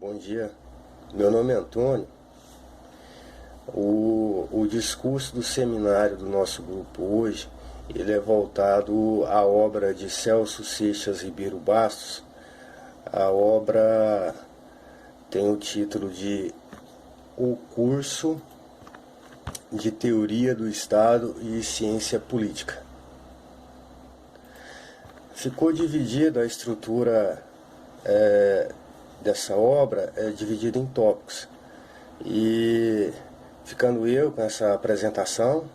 Bom dia, meu nome é Antônio. O discurso do seminário do nosso grupo hoje, ele é voltado à obra de Celso Seixas Ribeiro Bastos. A obra tem o título de O Curso de Teoria do Estado e Ciência Política. Ficou dividida a estrutura dessa obra, dividida em tópicos. E ficando eu com essa apresentação,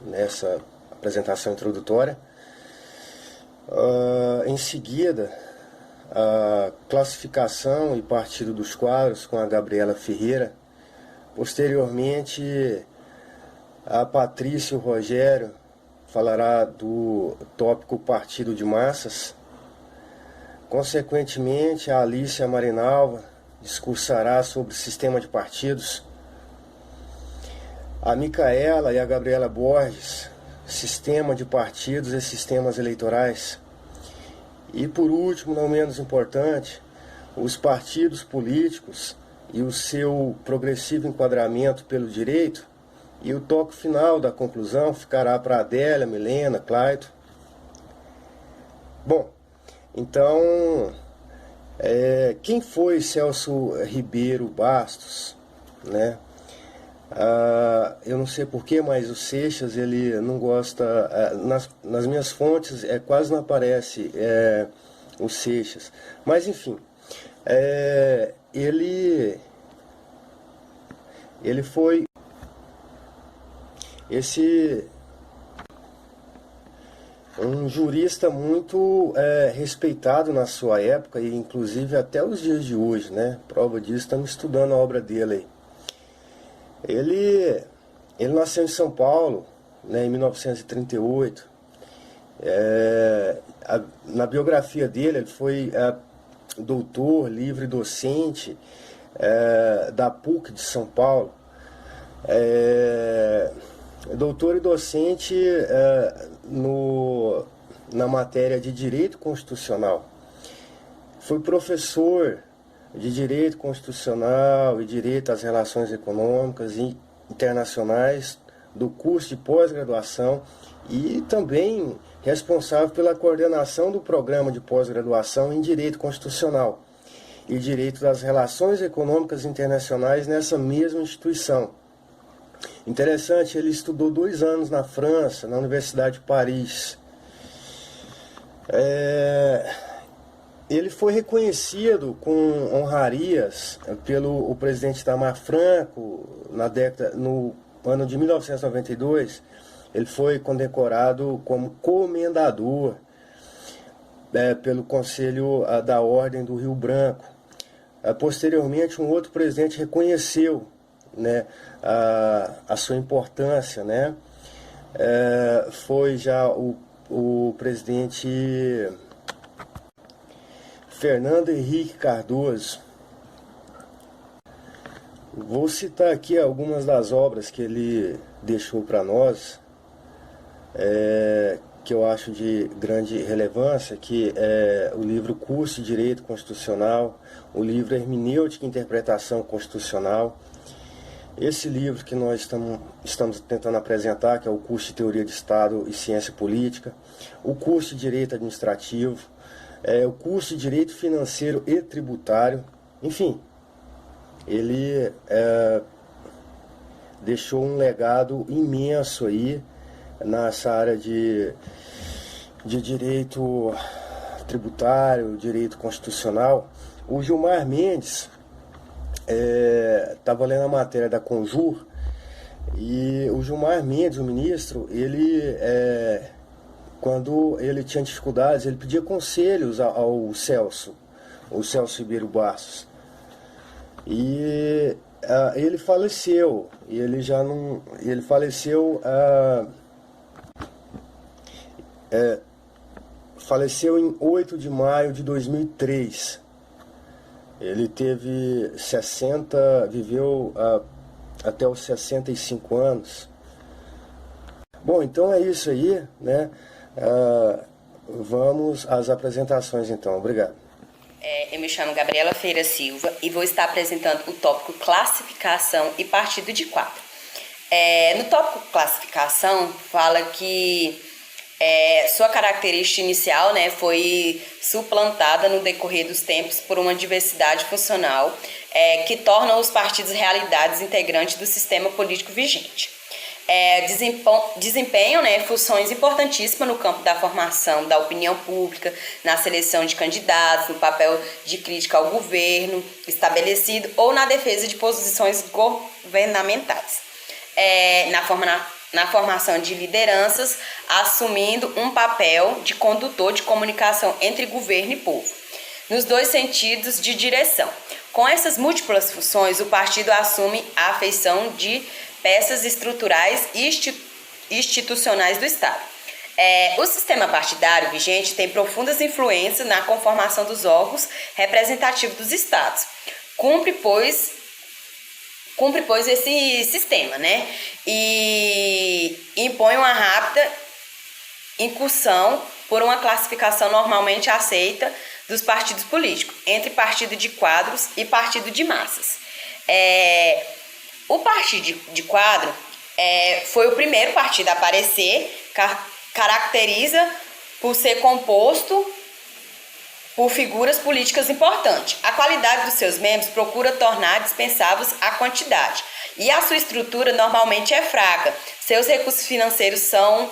nessa apresentação introdutória, em seguida a classificação e partido dos quadros com a Gabriela Ferreira. Posteriormente, a Patrícia e o Rogério falará do tópico partido de massas. Consequentemente, a Alicia Marinalva discursará sobre sistema de partidos. A Micaela e a Gabriela Borges, sistema de partidos e sistemas eleitorais. E por último, não menos importante, os partidos políticos e o seu progressivo enquadramento pelo direito. E o toque final da conclusão ficará para Adélia, Milena, Claito. Bom, então, quem foi Celso Ribeiro Bastos, né? Eu não sei porquê, mas o Seixas, ele não gosta, nas minhas fontes quase não aparece o Seixas, mas enfim, ele foi um jurista muito respeitado na sua época e inclusive até os dias de hoje, né? Prova disso, estamos estudando a obra dele aí. Ele nasceu em São Paulo, né, em 1938. Na biografia dele, ele foi doutor, livre docente da PUC de São Paulo. Doutor e docente na matéria de Direito Constitucional. Foi professor de Direito Constitucional e Direito às Relações Econômicas e Internacionais do curso de pós-graduação e também responsável pela coordenação do programa de pós-graduação em Direito Constitucional e Direito das Relações Econômicas Internacionais nessa mesma instituição. Interessante, ele estudou 2 anos na França, na Universidade de Paris. Ele foi reconhecido com honrarias pelo o presidente Itamar Franco no ano de 1992. Ele foi condecorado como comendador pelo Conselho da Ordem do Rio Branco. Posteriormente, um outro presidente reconheceu, né, a sua importância, né? Foi já o presidente Fernando Henrique Cardoso. Vou citar aqui algumas das obras que ele deixou para nós, que eu acho de grande relevância, que é o livro Curso de Direito Constitucional, o livro Hermenêutica e Interpretação Constitucional. Esse livro que nós estamos tentando apresentar, que é o curso de Teoria de Estado e Ciência Política, o curso de Direito Administrativo, o curso de Direito Financeiro e Tributário. Enfim, ele deixou um legado imenso aí nessa área de direito tributário, direito constitucional. O Gilmar Mendes, estava lendo a matéria da Conjur, e o Gilmar Mendes, o ministro, ele, quando ele tinha dificuldades, ele pedia conselhos ao Celso Ribeiro Bastos. E ele faleceu, e ele faleceu em 8 de maio de 2003. Ele viveu até os 65 anos. Bom, então é isso aí, né? Vamos às apresentações então. Obrigado. Eu me chamo Gabriela Feira Silva e vou estar apresentando o tópico classificação e partido de quadro. No tópico classificação, fala que sua característica inicial, foi suplantada no decorrer dos tempos por uma diversidade funcional que torna os partidos realidades integrantes do sistema político vigente. Desempenham funções importantíssimas no campo da formação da opinião pública, na seleção de candidatos, no papel de crítica ao governo estabelecido ou na defesa de posições governamentais, na formação de lideranças, assumindo um papel de condutor de comunicação entre governo e povo, nos dois sentidos de direção. Com essas múltiplas funções, o partido assume a afeição de peças estruturais e institucionais do Estado. O sistema partidário vigente tem profundas influências na conformação dos órgãos representativos dos Estados. Cumpre, pois, esse sistema, e impõe uma rápida incursão por uma classificação normalmente aceita dos partidos políticos, entre partido de quadros e partido de massas. O partido de quadro foi o primeiro partido a aparecer, caracteriza por ser composto por figuras políticas importantes. A qualidade dos seus membros procura tornar dispensáveis a quantidade, e a sua estrutura normalmente é fraca. Seus recursos financeiros são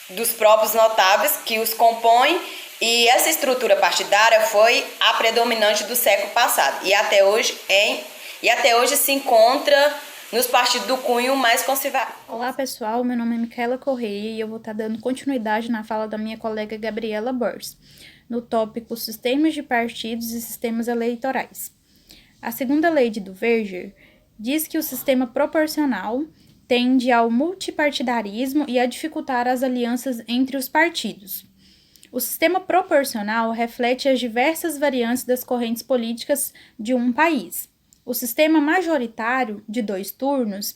dos próprios notáveis que os compõem, e essa estrutura partidária foi a predominante do século passado e até hoje se encontra nos partidos do cunho mais conservador. Olá pessoal, meu nome é Micaela Correia e eu vou estar dando continuidade na fala da minha colega Gabriela Borges, no tópico Sistemas de Partidos e Sistemas Eleitorais. A segunda lei de Duverger diz que o sistema proporcional tende ao multipartidarismo e a dificultar as alianças entre os partidos. O sistema proporcional reflete as diversas variantes das correntes políticas de um país. O sistema majoritário de 2 turnos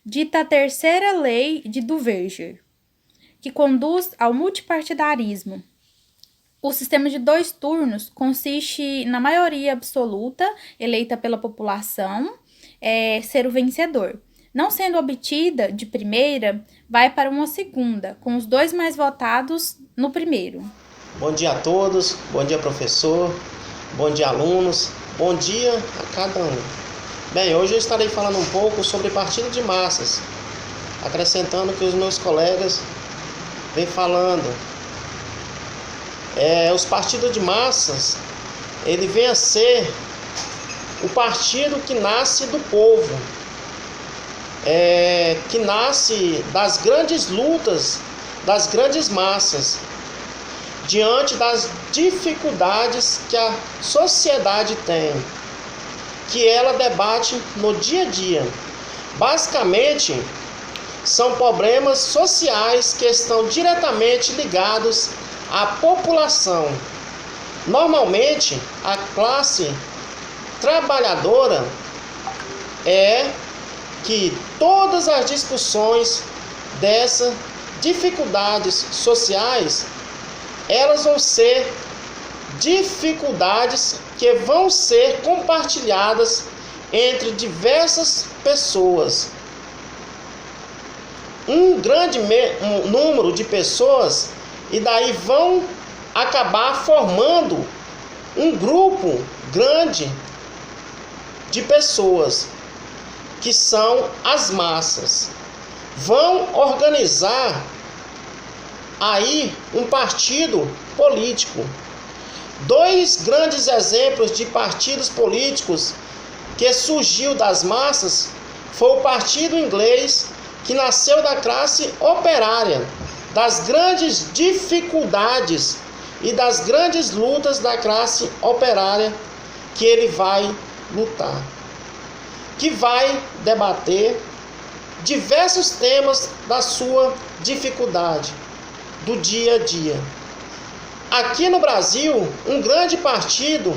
dita a terceira lei de Duverger, que conduz ao multipartidarismo. O sistema de 2 turnos consiste na maioria absoluta eleita pela população ser o vencedor. Não sendo obtida de primeira, vai para uma segunda, com os 2 mais votados no primeiro. Bom dia a todos, bom dia professor, bom dia alunos, bom dia a cada um. Bem, hoje eu estarei falando um pouco sobre partido de massas, acrescentando o que os meus colegas vêm falando. Os partidos de massas, ele vem a ser o partido que nasce do povo, que nasce das grandes lutas, das grandes massas, diante das dificuldades que a sociedade tem, que ela debate no dia a dia. Basicamente, são problemas sociais que estão diretamente ligados à população. Normalmente, a classe trabalhadora é que todas as discussões dessas dificuldades sociais, elas vão ser dificuldades que vão ser compartilhadas entre diversas pessoas. Um grande número de pessoas, e daí vão acabar formando um grupo grande de pessoas, que são as massas. Vão organizar aí um partido político. 2 grandes exemplos de partidos políticos que surgiu das massas foi o Partido Inglês, que nasceu da classe operária, das grandes dificuldades e das grandes lutas da classe operária que ele vai lutar, que vai debater diversos temas da sua dificuldade do dia a dia. Aqui no Brasil, um grande partido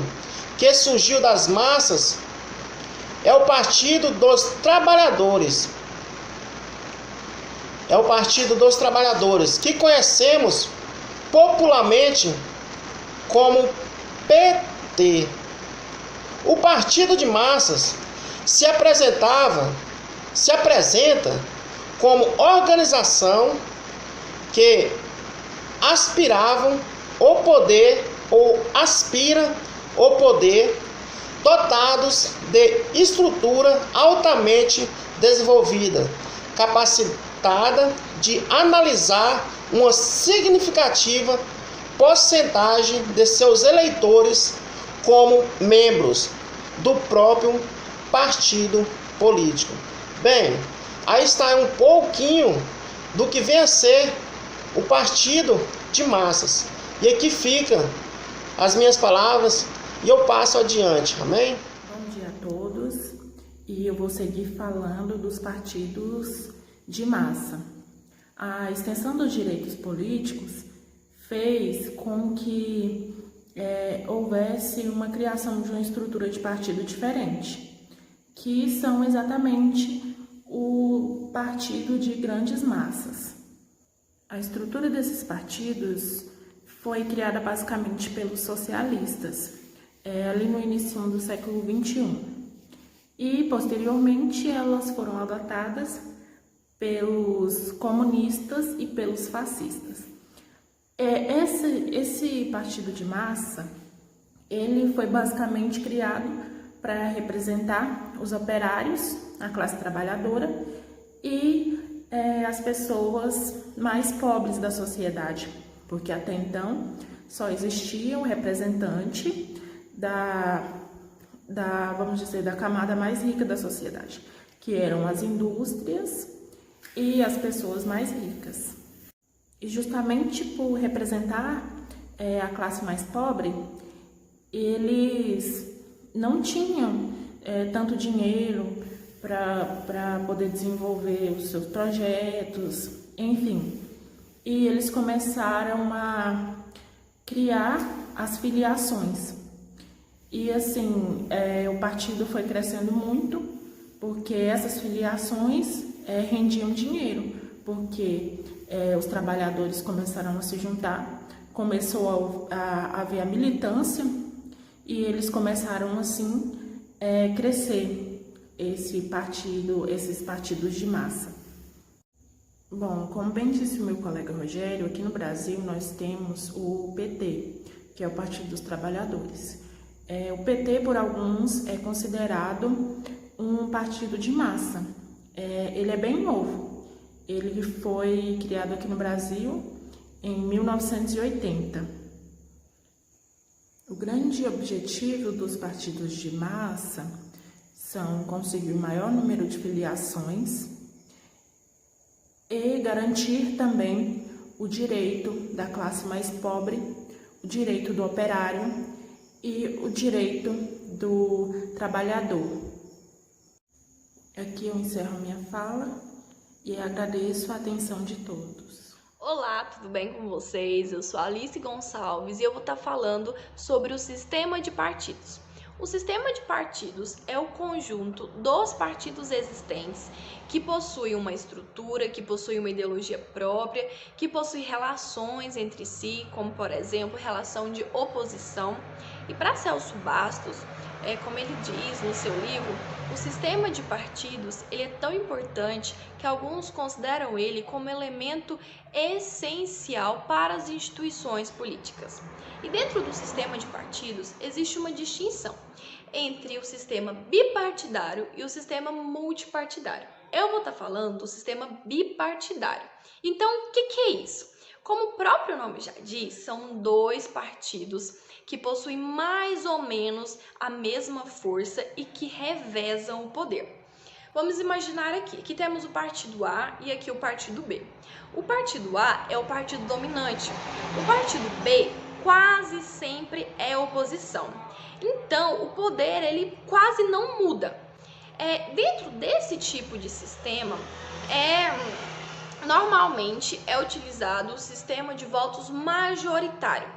que surgiu das massas é o Partido dos Trabalhadores. É o Partido dos Trabalhadores, que conhecemos popularmente como PT. O partido de massas se apresenta como organização que aspiravam o poder ou aspira o poder, dotados de estrutura altamente desenvolvida, capacitada de analisar uma significativa porcentagem de seus eleitores como membros do próprio partido político. Bem, aí está um pouquinho do que vem a ser o partido de massas. E aqui ficam as minhas palavras e eu passo adiante. Amém? Bom dia a todos. E eu vou seguir falando dos partidos de massa. A extensão dos direitos políticos fez com que houvesse uma criação de uma estrutura de partido diferente, que são exatamente o partido de grandes massas. A estrutura desses partidos foi criada basicamente pelos socialistas, ali no início do século XXI. E, posteriormente, elas foram adotadas pelos comunistas e pelos fascistas. Esse partido de massa, ele foi basicamente criado para representar os operários, a classe trabalhadora e as pessoas mais pobres da sociedade, porque até então só existia um representante vamos dizer, da camada mais rica da sociedade, que eram as indústrias e as pessoas mais ricas. E justamente por representar a classe mais pobre, eles não tinham tanto dinheiro para poder desenvolver os seus projetos, enfim. E eles começaram a criar as filiações. E assim, o partido foi crescendo muito, porque essas filiações rendiam dinheiro, porque os trabalhadores começaram a se juntar, começou a haver a militância e eles começaram assim crescer esses partidos de massa. Bom, como bem disse o meu colega Rogério, aqui no Brasil nós temos o PT, que é o Partido dos Trabalhadores. O PT, por alguns, é considerado um partido de massa. Ele é bem novo. Ele foi criado aqui no Brasil em 1980. O grande objetivo dos partidos de massa são conseguir o maior número de filiações e garantir também o direito da classe mais pobre, o direito do operário e o direito do trabalhador. Aqui eu encerro minha fala e agradeço a atenção de todos. Olá, tudo bem com vocês? Eu sou Alice Gonçalves e eu vou estar falando sobre o sistema de partidos. O sistema de partidos é o conjunto dos partidos existentes que possui uma estrutura, que possui uma ideologia própria, que possui relações entre si, como por exemplo, relação de oposição. E para Celso Bastos, como ele diz no seu livro, o sistema de partidos ele é tão importante que alguns consideram ele como elemento essencial para as instituições políticas. E dentro do sistema de partidos existe uma distinção entre o sistema bipartidário e o sistema multipartidário. Eu vou estar falando do sistema bipartidário. Então, o que é isso? Como o próprio nome já diz, são dois partidos que possuem mais ou menos a mesma força e que revezam o poder. Vamos imaginar aqui temos o partido A e aqui o partido B. O partido A é o partido dominante. O partido B quase sempre é oposição. Então, o poder ele quase não muda. Dentro desse tipo de sistema, normalmente é utilizado o sistema de votos majoritário,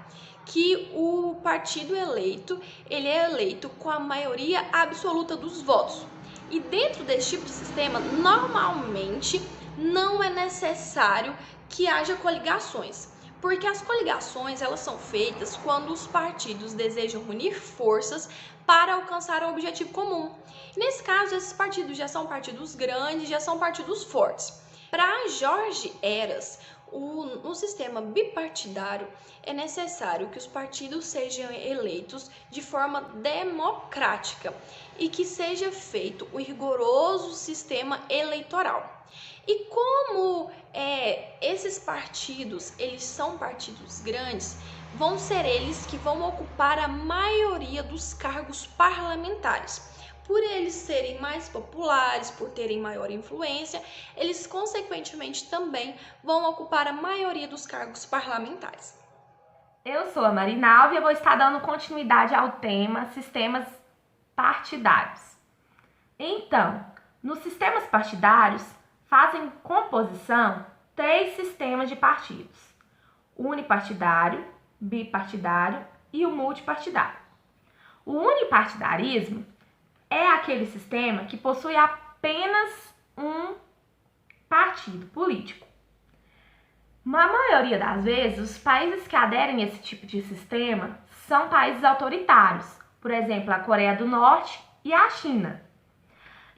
que o partido eleito, ele é eleito com a maioria absoluta dos votos. E dentro desse tipo de sistema, normalmente não é necessário que haja coligações. Porque as coligações, elas são feitas quando os partidos desejam unir forças para alcançar um objetivo comum. E nesse caso, esses partidos já são partidos grandes, já são partidos fortes. Para Jorge Eras, no sistema bipartidário, é necessário que os partidos sejam eleitos de forma democrática e que seja feito um rigoroso sistema eleitoral. E como esses partidos, eles são partidos grandes, vão ser eles que vão ocupar a maioria dos cargos parlamentares. Por eles serem mais populares, por terem maior influência, eles consequentemente também vão ocupar a maioria dos cargos parlamentares. Eu sou a Marinalva e eu vou estar dando continuidade ao tema sistemas partidários. Então, nos sistemas partidários, fazem composição 3 sistemas de partidos: o unipartidário, bipartidário e o multipartidário. O unipartidarismo é aquele sistema que possui apenas um partido político. Na maioria das vezes, os países que aderem a esse tipo de sistema são países autoritários, por exemplo, a Coreia do Norte e a China.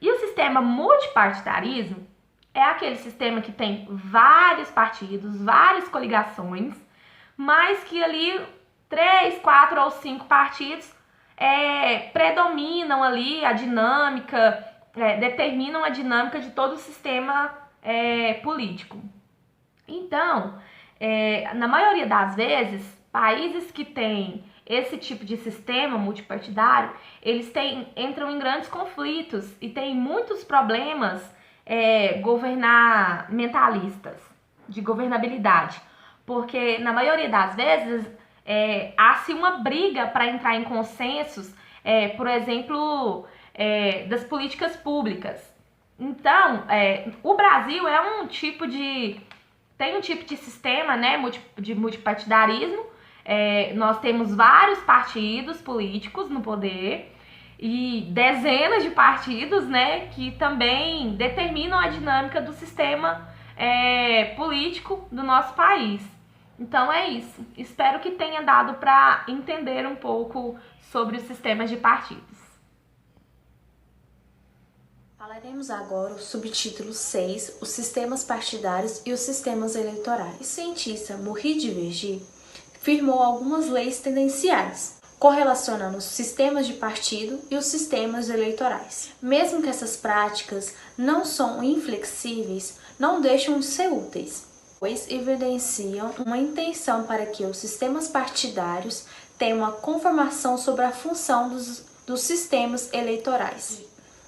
E o sistema multipartidarismo é aquele sistema que tem vários partidos, várias coligações, mas que ali 3, 4 ou 5 partidos predominam ali a dinâmica, determinam a dinâmica de todo o sistema político. Então, na maioria das vezes, países que têm esse tipo de sistema multipartidário, eles entram em grandes conflitos e têm muitos problemas governamentalistas, de governabilidade, porque na maioria das vezes há-se uma briga para entrar em consensos, por exemplo, das políticas públicas. Então, o Brasil tem um tipo de sistema, né, de multipartidarismo. Nós temos vários partidos políticos no poder e dezenas de partidos, né, que também determinam a dinâmica do sistema político do nosso país. Então é isso. Espero que tenha dado para entender um pouco sobre os sistemas de partidos. Falaremos agora o subtítulo 6, os sistemas partidários e os sistemas eleitorais. O cientista Maurice Duverger firmou algumas leis tendenciais, correlacionando os sistemas de partido e os sistemas eleitorais. Mesmo que essas práticas não são inflexíveis, não deixam de ser úteis, pois evidenciam uma intenção para que os sistemas partidários tenham uma conformação sobre a função dos sistemas eleitorais.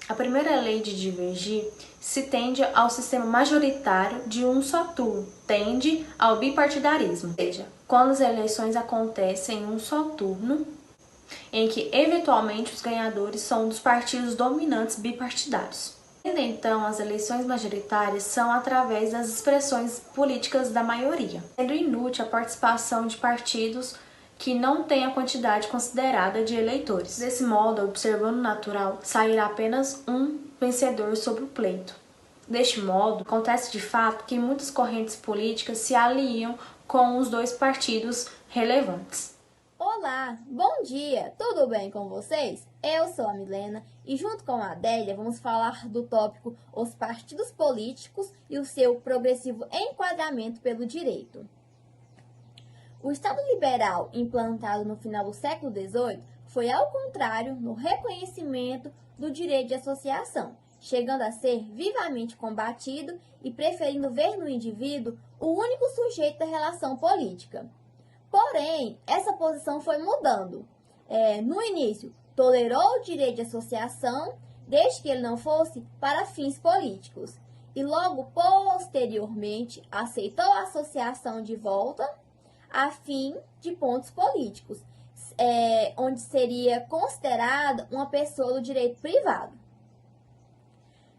A primeira lei de Duverger se tende ao sistema majoritário de um só turno, tende ao bipartidarismo, ou seja, quando as eleições acontecem em um só turno, em que eventualmente os ganhadores são dos partidos dominantes bipartidários. Então, as eleições majoritárias são através das expressões políticas da maioria, sendo inútil a participação de partidos que não têm a quantidade considerada de eleitores. Desse modo, observando o natural, sairá apenas um vencedor sobre o pleito. Deste modo, acontece de fato que muitas correntes políticas se aliam com os dois partidos relevantes. Olá, bom dia, tudo bem com vocês? Eu sou a Milena e junto com a Adélia vamos falar do tópico os partidos políticos e o seu progressivo enquadramento pelo direito. O Estado liberal, implantado no final do século XVIII, foi ao contrário no reconhecimento do direito de associação, chegando a ser vivamente combatido e preferindo ver no indivíduo o único sujeito da relação política. Porém, essa posição foi mudando. No início, tolerou o direito de associação, desde que ele não fosse para fins políticos, e logo posteriormente aceitou a associação de volta a fim de pontos políticos, onde seria considerada uma pessoa do direito privado.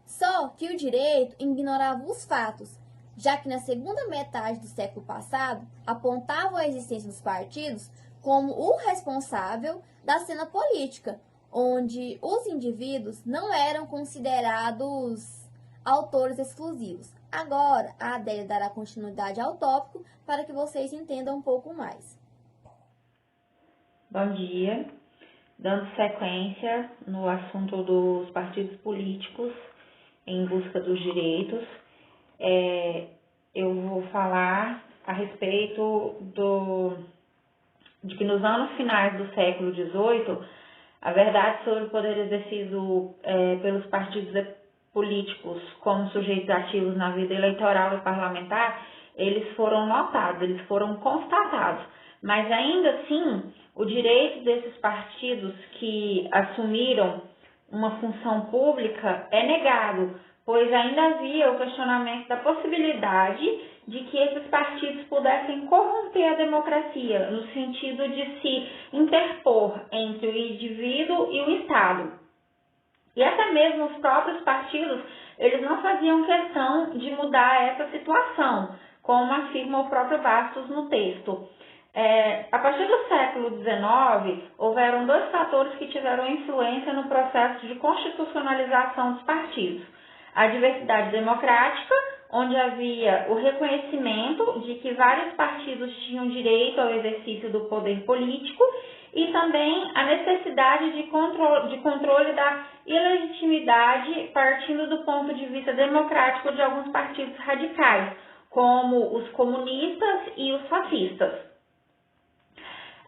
Só que o direito ignorava os fatos, já que na segunda metade do século passado apontavam a existência dos partidos como o responsável da cena política, onde os indivíduos não eram considerados autores exclusivos, Agora, a Adélia dará continuidade ao tópico para que vocês entendam um pouco mais. Bom dia. Dando sequência no assunto dos partidos políticos em busca dos direitos, eu vou falar a respeito de que nos anos finais do século XVIII, a verdade sobre o poder exercido pelos partidos políticos como sujeitos ativos na vida eleitoral e parlamentar, eles foram notados, eles foram constatados. Mas ainda assim, o direito desses partidos que assumiram uma função pública é negado, pois ainda havia o questionamento da possibilidade de que esses partidos pudessem corromper a democracia, no sentido de se interpor entre o indivíduo e o Estado. E até mesmo os próprios partidos, eles não faziam questão de mudar essa situação, como afirma o próprio Bastos no texto. A partir do século XIX, houveram dois fatores que tiveram influência no processo de constitucionalização dos partidos. A diversidade democrática, onde havia o reconhecimento de que vários partidos tinham direito ao exercício do poder político, e também a necessidade de controle da ilegitimidade partindo do ponto de vista democrático de alguns partidos radicais, como os comunistas e os fascistas.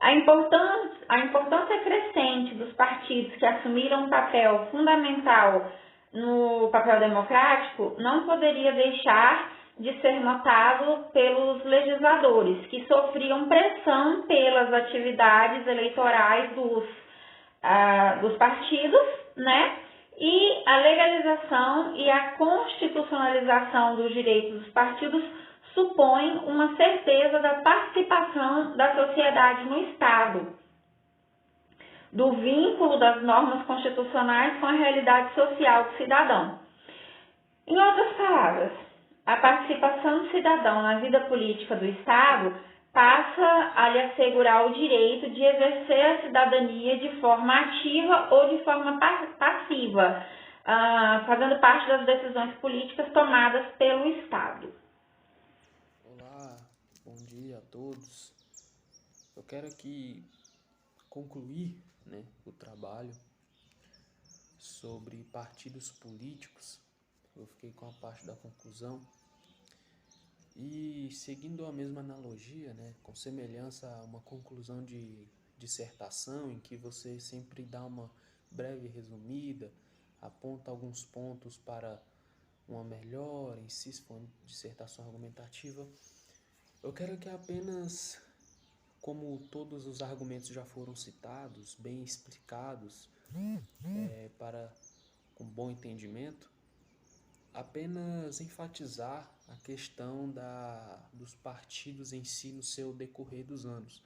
A importância crescente dos partidos que assumiram um papel fundamental no papel democrático não poderia deixar de ser notado pelos legisladores, que sofriam pressão pelas atividades eleitorais dos partidos, né? E a legalização e a constitucionalização dos direitos dos partidos supõe uma certeza da participação da sociedade no Estado, do vínculo das normas constitucionais com a realidade social do cidadão. Em outras palavras, a participação do cidadão na vida política do Estado passa a lhe assegurar o direito de exercer a cidadania de forma ativa ou de forma passiva, fazendo parte das decisões políticas tomadas pelo Estado. Olá, bom dia a todos. Eu quero aqui concluir, o trabalho sobre partidos políticos. Eu fiquei com a parte da conclusão. E seguindo a mesma analogia, com semelhança a uma conclusão de dissertação, em que você sempre dá uma breve resumida, aponta alguns pontos para uma melhor, em si, se for uma dissertação argumentativa, eu quero que apenas, como todos os argumentos já foram citados, bem explicados, com bom entendimento, apenas enfatizar a questão dos partidos em si no seu decorrer dos anos,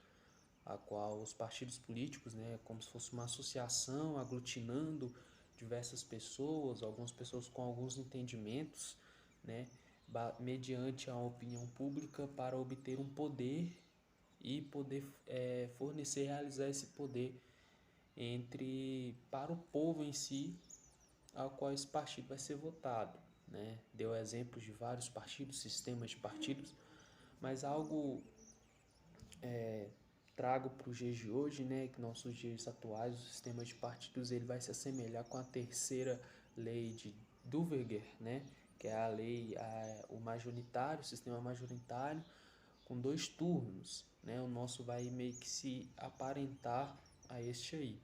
a qual os partidos políticos, como se fosse uma associação aglutinando diversas pessoas, algumas pessoas com alguns entendimentos, mediante a opinião pública para obter um poder e poder fornecer e realizar esse poder para o povo em si, ao qual esse partido vai ser votado. Deu exemplos de vários partidos, sistemas de partidos, mas algo trago para os dias de hoje, que nossos dias atuais, o sistema de partidos ele vai se assemelhar com a terceira lei de Duverger, que é a lei, o majoritário, o sistema majoritário, com 2 turnos. O nosso vai meio que se aparentar a este aí.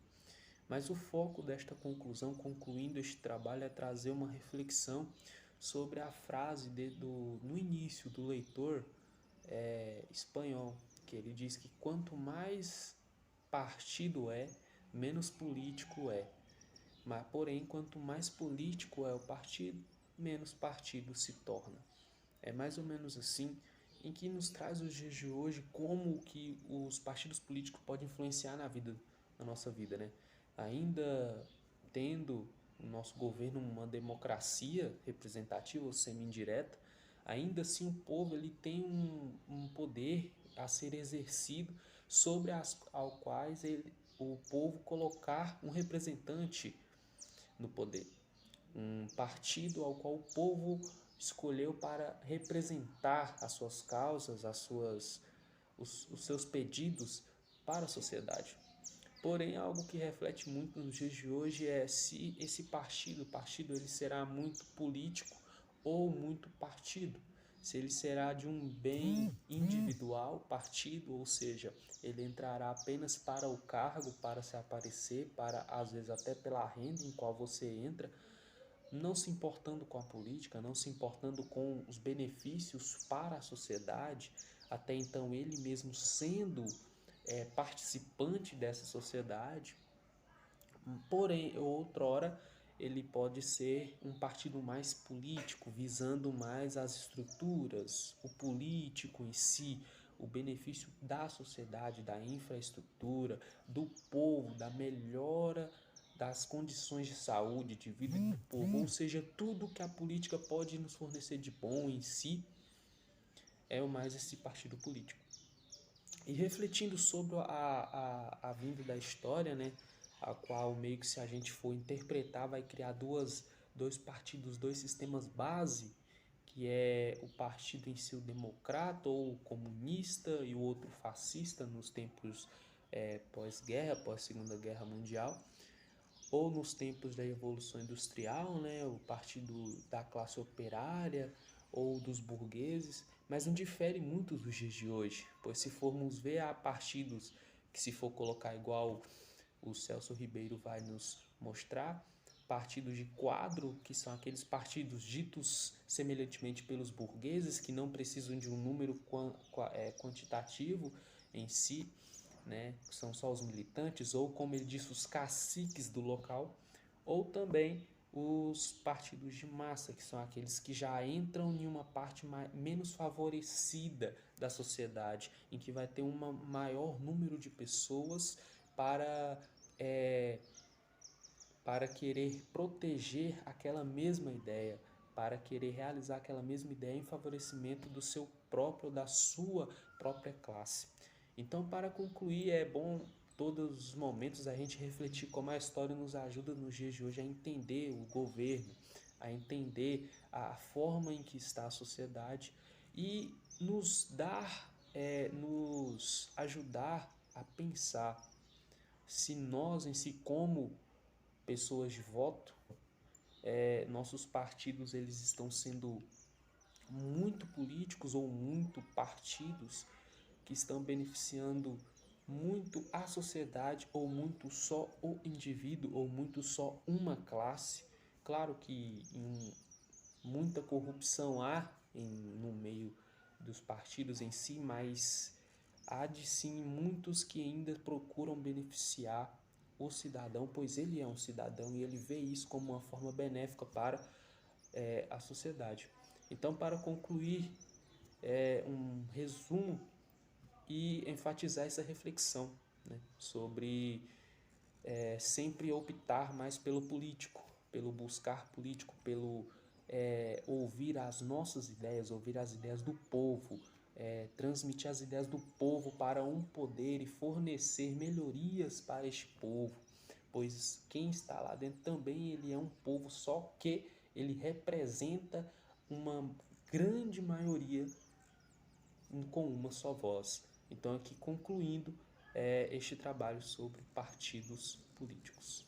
Mas o foco desta conclusão, concluindo este trabalho, é trazer uma reflexão sobre a frase no início do leitor espanhol, que ele diz que quanto mais partido menos político é. Mas, porém, quanto mais político é o partido, menos partido se torna. É mais ou menos assim em que nos traz os dias de hoje como que os partidos políticos podem influenciar na nossa vida, Ainda tendo o nosso governo uma democracia representativa ou semi-indireta, ainda assim o povo ele tem um poder a ser exercido sobre ao quais o povo colocar um representante no poder. Um partido ao qual o povo escolheu para representar as suas causas, os seus pedidos para a sociedade. Porém, algo que reflete muito nos dias de hoje é se esse partido ele será muito político ou muito partido. Se ele será de um bem individual, partido, ou seja, ele entrará apenas para o cargo, para se aparecer, para às vezes até pela renda em qual você entra, não se importando com a política, não se importando com os benefícios para a sociedade, até então ele mesmo sendo participante dessa sociedade. Porém, outrora, ele pode ser um partido mais político, visando mais as estruturas, o político em si, o benefício da sociedade, da infraestrutura, do povo, da melhora das condições de saúde, de vida do povo, ou seja, tudo que a política pode nos fornecer de bom em si, é o mais esse partido político. E refletindo sobre a vinda da história, né, a qual meio que se a gente for interpretar vai criar dois partidos, dois sistemas base, que é o partido em si o democrata ou comunista e o outro fascista nos tempos pós-guerra, pós-Segunda Guerra Mundial, ou nos tempos da Revolução Industrial, né, o partido da classe operária ou dos burgueses, mas não difere muito dos dias de hoje, pois se formos ver há partidos que, se for colocar igual o Celso Ribeiro vai nos mostrar, partidos de quadro, que são aqueles partidos ditos semelhantemente pelos burgueses, que não precisam de um número quantitativo em si, né, que são só os militantes, ou como ele disse, os caciques do local, ou também os partidos de massa, que são aqueles que já entram em uma parte menos favorecida da sociedade, em que vai ter um maior número de pessoas para querer proteger aquela mesma ideia, para querer realizar aquela mesma ideia em favorecimento do seu próprio, da sua própria classe. Então, para concluir, é bom todos os momentos a gente refletir como a história nos ajuda nos dias de hoje a entender o governo, a entender a forma em que está a sociedade e nos ajudar a pensar se nós em si, como pessoas de voto, nossos partidos eles estão sendo muito políticos ou muito partidos que estão beneficiando muito a sociedade ou muito só o indivíduo ou muito só uma classe. Claro que muita corrupção há no meio dos partidos em si, mas há de sim muitos que ainda procuram beneficiar o cidadão, pois ele é um cidadão e ele vê isso como uma forma benéfica para a sociedade. Então, para concluir, um resumo e enfatizar essa reflexão, né, sobre sempre optar mais pelo político, pelo buscar político, pelo ouvir as nossas ideias, ouvir as ideias do povo, transmitir as ideias do povo para um poder e fornecer melhorias para este povo, pois quem está lá dentro também ele é um povo, só que ele representa uma grande maioria com uma só voz. Então, aqui concluindo este trabalho sobre partidos políticos.